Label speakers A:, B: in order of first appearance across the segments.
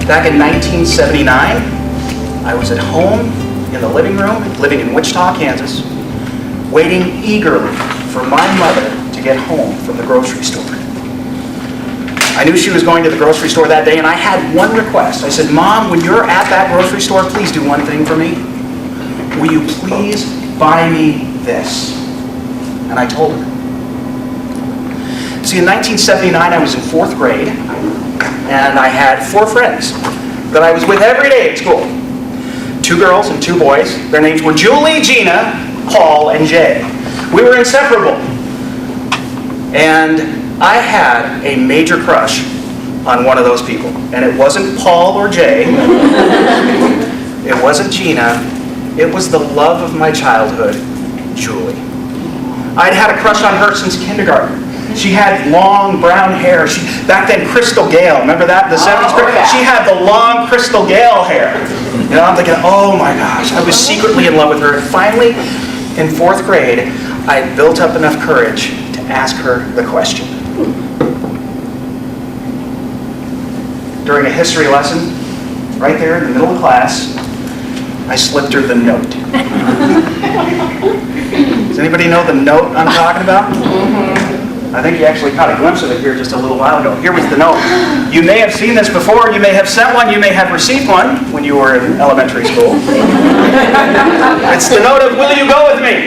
A: Back in 1979, I was at home in the living room, living in Wichita, Kansas, waiting eagerly for my mother to get home from the grocery store. I knew she was going to the grocery store that day, and I had one request. I said, Mom, when you're at that grocery store, please do one thing for me. Will you please buy me this? And I told her. See, in 1979, I was in 4th grade, and I had 4 friends that I was with every day at school. 2 girls and 2 boys. Their names were Julie, Gina, Paul, and Jay. We were inseparable. And I had a major crush on one of those people. And it wasn't Paul or Jay. It wasn't Gina. It was the love of my childhood, Julie. I'd had a crush on her since kindergarten. She had long brown hair. Back then, Crystal Gale, remember that? The 70s? She had the long Crystal Gale hair. You know, I'm thinking, oh my gosh, I was secretly in love with her. And finally, in 4th grade, I built up enough courage to ask her the question. During a history lesson, right there in the middle of class, I slipped her the note. Does anybody know the note I'm talking about? I think you actually caught a glimpse of it here just a little while ago. Here was the note. You may have seen this before, you may have sent one, you may have received one when you were in elementary school. It's the note of, will you go with me?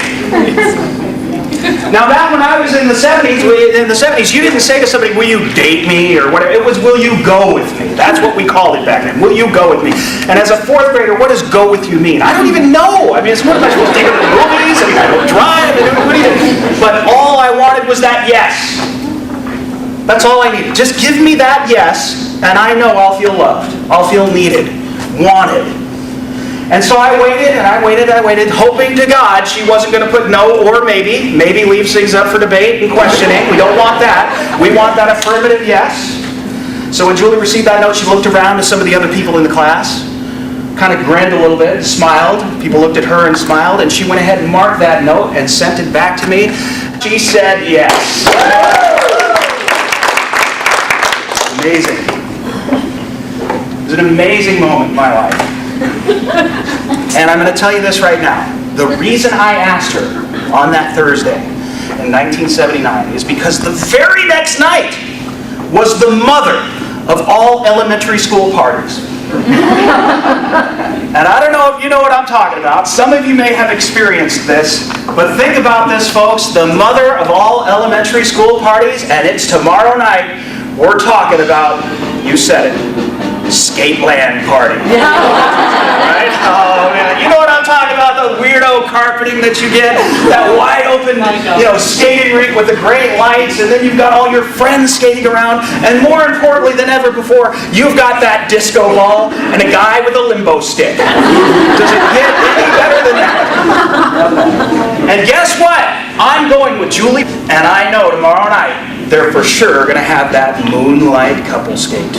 A: Now that when I was in the 70s, you didn't say to somebody, will you date me or whatever. It was, will you go with me? That's what we called it back then. Will you go with me? And as a 4th grader, what does go with you mean? I don't even know. I mean, what am I supposed to take her to the movies? I mean, I don't drive. But all I wanted was that yes. That's all I needed. Just give me that yes, and I know I'll feel loved. I'll feel needed, wanted. And so I waited, and I waited, hoping to God she wasn't going to put no or maybe. Maybe leaves things up for debate and questioning. We don't want that. We want that affirmative yes. So when Julie received that note, she looked around to some of the other people in the class, kind of grinned a little bit, smiled. People looked at her and smiled, and she went ahead and marked that note and sent it back to me. She said yes. Amazing. It was an amazing moment in my life. And I'm going to tell you this right now. The reason I asked her on that Thursday in 1979 is because the very next night was the mother of all elementary school parties. And I don't know if you know what I'm talking about. Some of you may have experienced this, but think about this, folks. The mother of all elementary school parties, and it's tomorrow night. We're talking about, you said it, Skateland party. Right? Oh man, you know what I'm talking about? The weirdo carpeting that you get, that wide open, skating rink with the great lights, and then you've got all your friends skating around, and more importantly than ever before, you've got that disco ball and a guy with a limbo stick. Does it get any better than that? And guess what? I'm going with Julie, and I know tomorrow night they're for sure going to have that moonlight couple skate.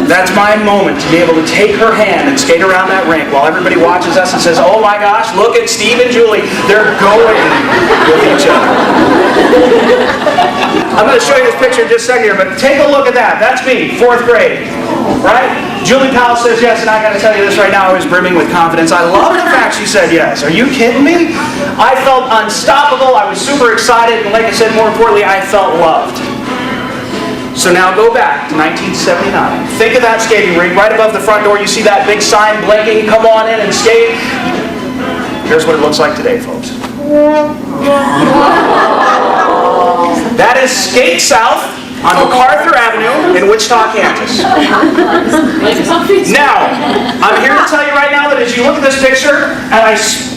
A: That's my moment to be able to take her hand and skate around that rink while everybody watches us and says, oh my gosh, look at Steve and Julie. They're going with each other. I'm going to show you this picture in just a second here, but take a look at that. That's me, 4th grade. Right? Julie Powell says yes, and I got to tell you this right now, I was brimming with confidence. I love the fact she said yes. Are you kidding me? I felt unstoppable. I was super excited, and like I said, more importantly, I felt loved. So now go back to 1979. Think of that skating rink. Right above the front door, you see that big sign blinking, come on in and skate. Here's what it looks like today, folks. That is Skate South on MacArthur Avenue in Wichita, Kansas. Now, I'm here to tell you right now that as you look at this picture, and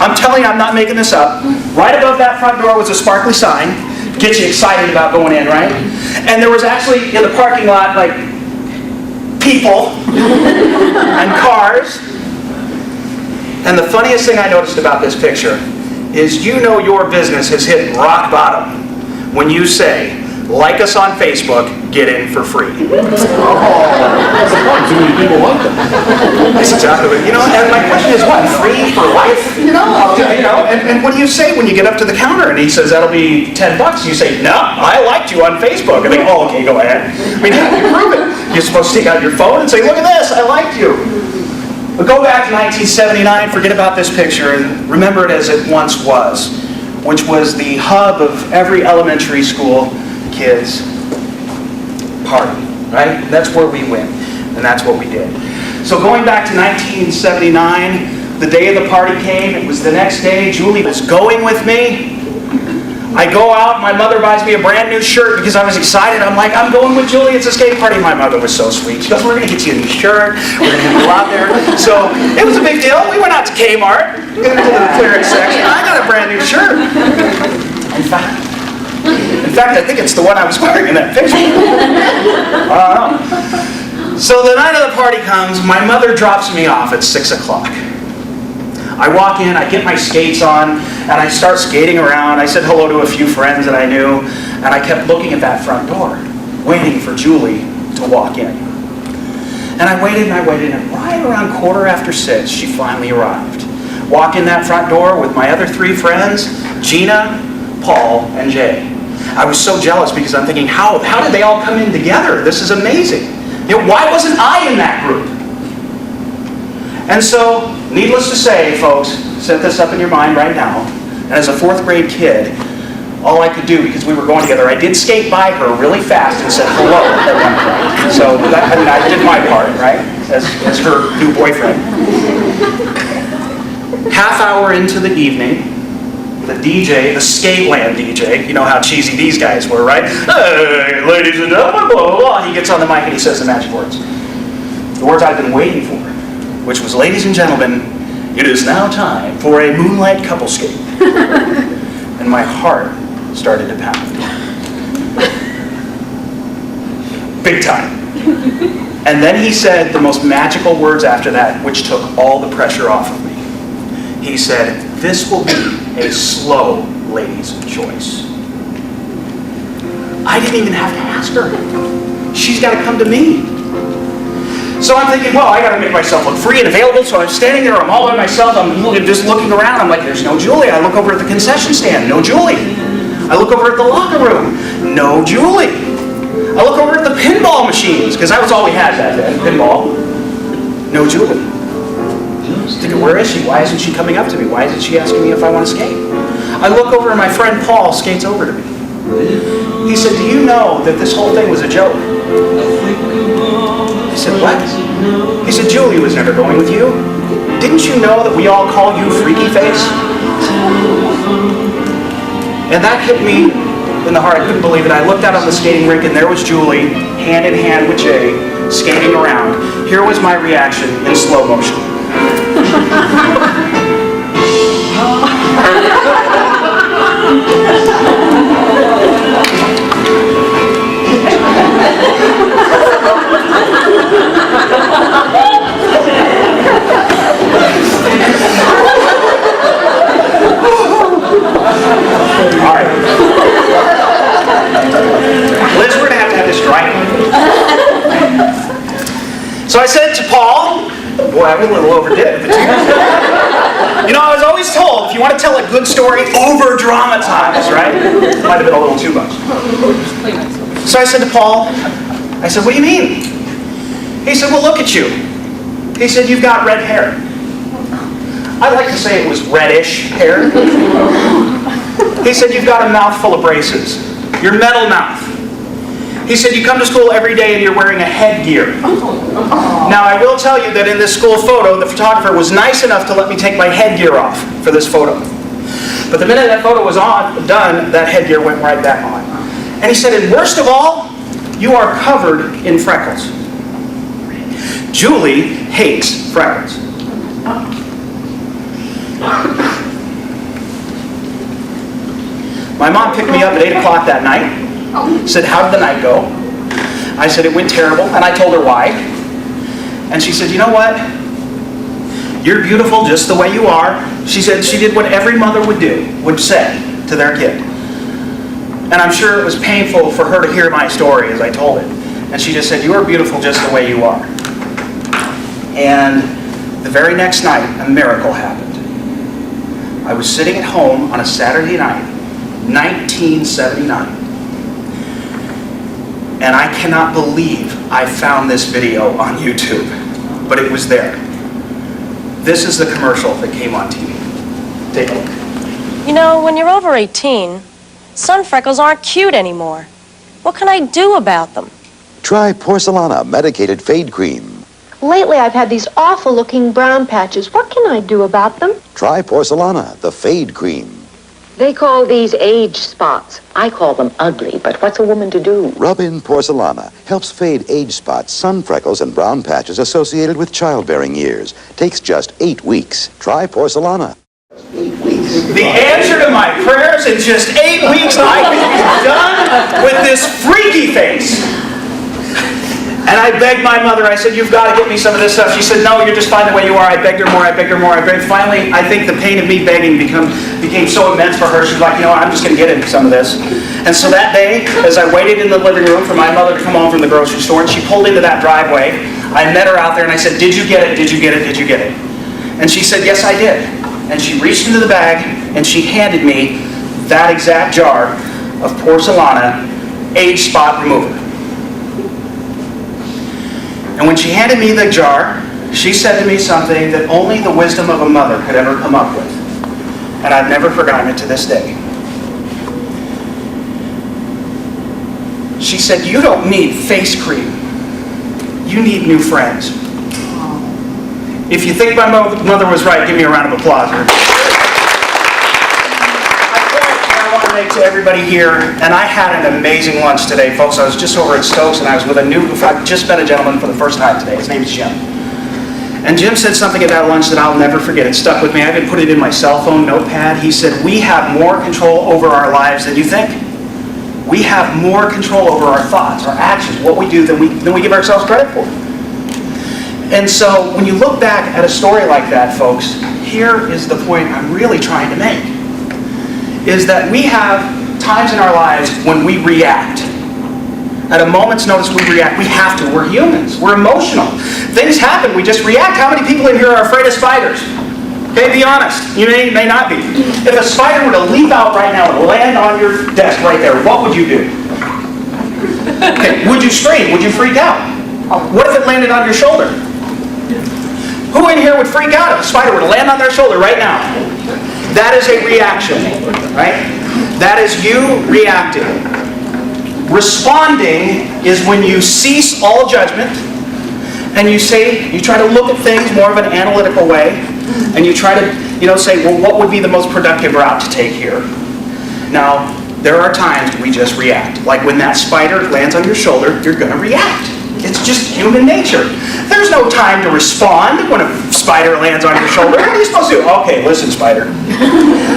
A: I'm telling you, I'm not making this up, right above that front door was a sparkly sign, get you excited about going in, right? And there was actually, in the parking lot, like, people and cars. And the funniest thing I noticed about this picture is you know your business has hit rock bottom when you say, like us on Facebook, get in for free.
B: That's the point. Too many people want them.
A: That's exactly what, and my question is what, free for life? And what do you say when you get up to the counter and he says, that'll be $10? You say, no, I liked you on Facebook. I think, oh, okay, go ahead. I mean, how do you prove it? You're supposed to take out your phone and say, look at this, I liked you. But go back to 1979, forget about this picture, and remember it as it once was, which was the hub of every elementary school kid's party, right? That's where we went, and that's what we did. So going back to 1979, the day of the party came, it was the next day, Julie was going with me. I go out, my mother buys me a brand new shirt because I was excited. I'm like, I'm going with Julie, it's a skate party. My mother was so sweet. She goes, we're going to get you a new shirt, we're going to go out there. So it was a big deal. We went out to Kmart, got into the clearance section. I got a brand new shirt. In fact, I think it's the one I was wearing in that picture. So the night of the party comes, my mother drops me off at 6 o'clock. I walk in, I get my skates on, and I start skating around. I said hello to a few friends that I knew, and I kept looking at that front door, waiting for Julie to walk in. And I waited, and right around 6:15, she finally arrived. Walk in that front door with my other 3 friends, Gina, Paul, and Jay. I was so jealous because I'm thinking, how did they all come in together? This is amazing. You know, why wasn't I in that group? And so, needless to say, folks, set this up in your mind right now. And as a 4th grade kid, all I could do, because we were going together, I did skate by her really fast and said hello at one point. So I did my part, right, as her new boyfriend. Half hour into the evening, the DJ, the Skateland DJ, you know how cheesy these guys were, right? Hey, ladies and gentlemen, blah, blah, blah. He gets on the mic and he says the magic words. The words I've been waiting for, which was, ladies and gentlemen, it is now time for a moonlight couple skate. And my heart started to pound. Big time. And then he said the most magical words after that, which took all the pressure off of me. He said, this will be a slow lady's choice. I didn't even have to ask her. She's got to come to me. So I'm thinking, well, I got to make myself look free and available. So I'm standing there, I'm all by myself, I'm just looking around. I'm like, there's no Julie. I look over at the concession stand, no Julie. I look over at the locker room, no Julie. I look over at the pinball machines, because that was all we had back then, pinball. No Julie. I was thinking, where is she? Why isn't she coming up to me? Why isn't she asking me if I want to skate? I look over and my friend Paul skates over to me. He said, do you know that this whole thing was a joke? I said, what? He said, Julie was never going with you. Didn't you know that we all call you Freaky Face? And that hit me in the heart. I couldn't believe it. I looked out on the skating rink and there was Julie, hand in hand with Jay, skating around. Here was my reaction in slow motion. All right. Liz, we're going to have this dry. So I said to Paul, boy, I was a little overdid it. You know, I was always told, if you want to tell a good story, over-dramatize, right? Might have been a little too much. So I said to Paul, I said, what do you mean? He said, well, look at you. He said, you've got red hair. I like to say it was reddish hair. He said, you've got a mouth full of braces. Your metal mouth. He said, you come to school every day and you're wearing a headgear. Now, I will tell you that in this school photo, the photographer was nice enough to let me take my headgear off for this photo. But the minute that photo was done, that headgear went right back on. And he said, and worst of all, you are covered in freckles. Julie hates freckles. My mom picked me up at 8 o'clock that night. Said, how did the night go? I said, it went terrible. And I told her why. And she said, you know what? You're beautiful just the way you are. She said she did what every mother would say to their kid. And I'm sure it was painful for her to hear my story as I told it. And she just said, you are beautiful just the way you are. And the very next night, a miracle happened. I was sitting at home on a Saturday night, 1979. And I cannot believe I found this video on YouTube, but it was there. This is the commercial that came on TV. Take a look.
C: You know, when you're over 18, sun freckles aren't cute anymore. What can I do about them?
D: Try Porcelana Medicated Fade Cream.
E: Lately, I've had these awful-looking brown patches. What can I do about them?
D: Try Porcelana, the Fade Cream.
F: They call these age spots. I call them ugly, but what's a woman to do?
D: Rub in Porcelana. Helps fade age spots, sun freckles, and brown patches associated with childbearing years. Takes just 8 weeks. Try Porcelana.
A: The answer to my prayers in just 8 weeks, I was done with this freaky face. And I begged my mother, I said, you've got to get me some of this stuff. She said, no, you're just fine the way you are. I begged her more, I begged her more, I begged. Finally, I think the pain of me begging became so immense for her, she was like, you know, I'm just going to get into some of this. And so that day, as I waited in the living room for my mother to come home from the grocery store, and she pulled into that driveway, I met her out there and I said, did you get it, did you get it, did you get it? And she said, yes, I did. And she reached into the bag and she handed me that exact jar of Porcelana age spot remover. And when she handed me the jar, she said to me something that only the wisdom of a mother could ever come up with. And I've never forgotten it to this day. She said, you don't need face cream. You need new friends. If you think my mother was right, give me a round of applause. I want to make to everybody here, and I had an amazing lunch today, folks. I was just over at Stokes, and I was with I just met a gentleman for the first time today. His name is Jim. And Jim said something at that lunch that I'll never forget. It stuck with me. I even put it in my cell phone notepad. He said, we have more control over our lives than you think. We have more control over our thoughts, our actions, what we do than we give ourselves credit for. And so when you look back at a story like that, folks, here is the point I'm really trying to make. Is that we have times in our lives when we react. At a moment's notice we react. We have to. We're humans. We're emotional. Things happen. We just react. How many people in here are afraid of spiders? Okay, be honest. You may not be. If a spider were to leap out right now and land on your desk right there, what would you do? Okay, would you scream? Would you freak out? What if it landed on your shoulder? Who in here would freak out if a spider were to land on their shoulder right now? That is a reaction, right? That is you reacting. Responding is when you cease all judgment and you try to look at things more of an analytical way, and you try to, say, well, what would be the most productive route to take here? Now, there are times we just react. Like when that spider lands on your shoulder, you're going to react. It's just human nature. There's no time to respond when a spider lands on your shoulder. What are you supposed to do? Okay, listen, spider.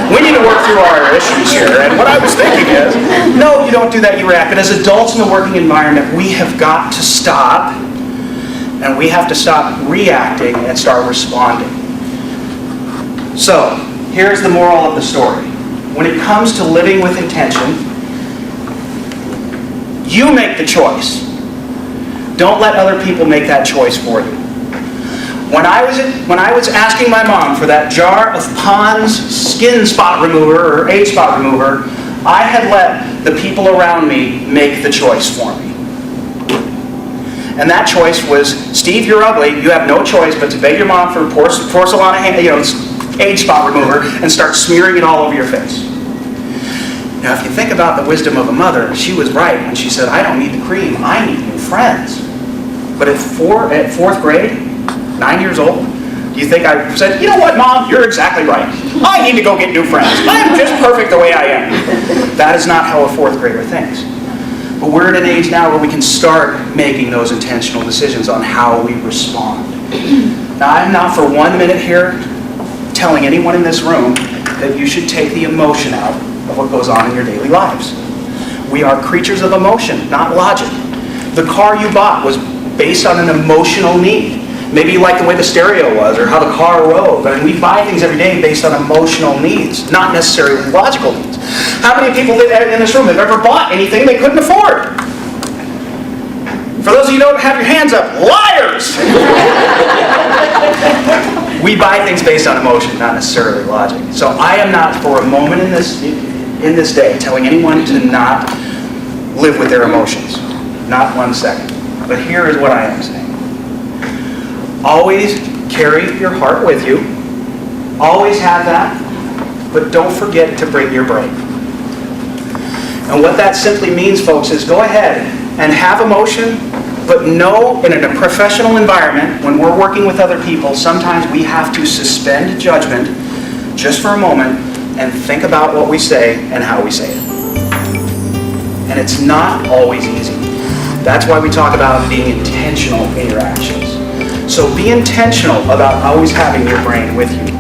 A: We need to work through our issues here. And what I was thinking is, no, you don't do that, you react. But as adults in the working environment, we have got to stop, and we have to stop reacting and start responding. So, here's the moral of the story. When it comes to living with intention, you make the choice. Don't let other people make that choice for you. When I was asking my mom for that jar of Pond's skin spot remover or age spot remover, I had let the people around me make the choice for me. And that choice was, Steve, you're ugly. You have no choice but to beg your mom for Porcelana age spot remover and start smearing it all over your face. Now, if you think about the wisdom of a mother, she was right when she said, I don't need the cream, I need new friends. But at fourth grade, 9 years old, do you think I said, you know what, Mom, you're exactly right. I need to go get new friends. I'm just perfect the way I am. That is not how a fourth grader thinks. But we're at an age now where we can start making those intentional decisions on how we respond. Now, I'm not for 1 minute here telling anyone in this room that you should take the emotion out of what goes on in your daily lives. We are creatures of emotion, not logic. The car you bought was based on an emotional need. Maybe you like the way the stereo was or how the car rode. But we buy things every day based on emotional needs, not necessarily logical needs. How many people in this room have ever bought anything they couldn't afford? For those of you who don't have your hands up, liars! We buy things based on emotion, not necessarily logic. So I am not for a moment in this day telling anyone to not live with their emotions. not 1 second. But here is what I am saying. Always carry your heart with you. Always have that. But don't forget to bring your brain. And what that simply means, folks, is go ahead and have emotion, but know in a professional environment, when we're working with other people, sometimes we have to suspend judgment just for a moment and think about what we say and how we say it. And it's not always easy. That's why we talk about being intentional in your actions. So be intentional about always having your brain with you.